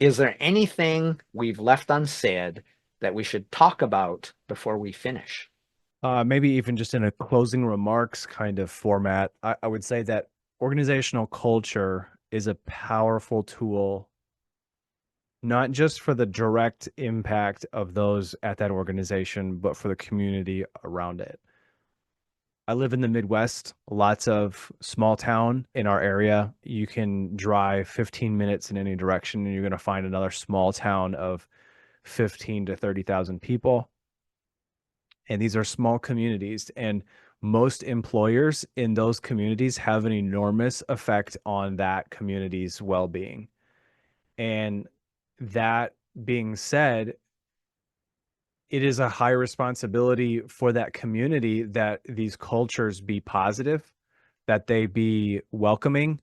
Is there anything we've left unsaid that we should talk about before we finish? Maybe even just in a closing remarks kind of format, I would say that organizational culture is a powerful tool, not just for the direct impact of those at that organization, but for the community around it. I live in the Midwest, lots of small town in our area. You can drive 15 minutes in any direction, and you're going to find another small town of 15 to 30,000 people. And these are small communities, and most employers in those communities have an enormous effect on that community's well-being. And that being said, it is a high responsibility for that community that these cultures be positive, that they be welcoming,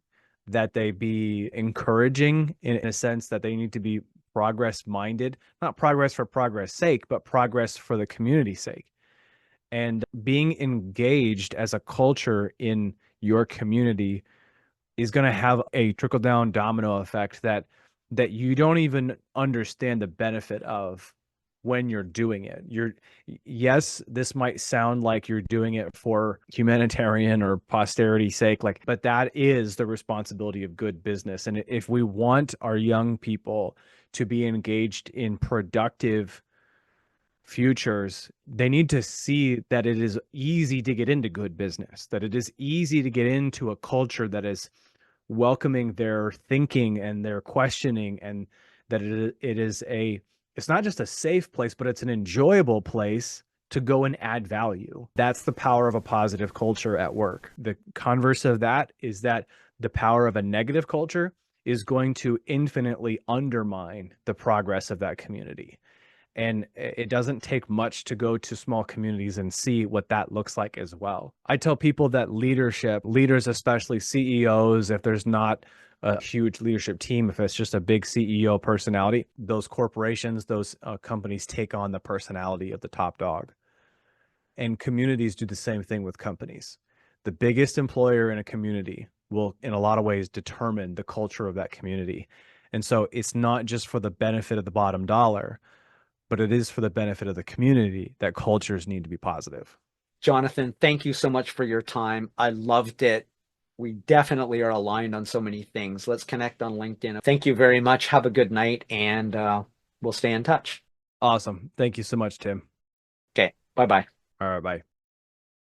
that they be encouraging in a sense that they need to be progress minded, not progress for progress sake, but progress for the community's sake. And being engaged as a culture in your community is going to have a trickle down domino effect that you don't even understand the benefit of when you're doing it. Yes, this might sound like you're doing it for humanitarian or posterity's sake, like, but that is the responsibility of good business. And if we want our young people to be engaged in productive futures, they need to see that it is easy to get into good business, that it is easy to get into a culture that is welcoming their thinking and their questioning, and that it's not just a safe place, but it's an enjoyable place to go and add value. That's the power of a positive culture at work. The converse of that is that the power of a negative culture is going to infinitely undermine the progress of that community. And it doesn't take much to go to small communities and see what that looks like as well. I tell people that leadership, leaders, especially CEOs, if there's not a huge leadership team, if it's just a big CEO personality, those corporations, those companies take on the personality of the top dog. And communities do the same thing with companies. The biggest employer in a community will, in a lot of ways, determine the culture of that community. And so it's not just for the benefit of the bottom dollar, but it is for the benefit of the community that cultures need to be positive. Jonathan, thank you so much for your time. I loved it. We definitely are aligned on so many things. Let's connect on LinkedIn. Thank you very much. Have a good night, and we'll stay in touch. Awesome. Thank you so much, Tim. Okay, bye bye. All right, bye.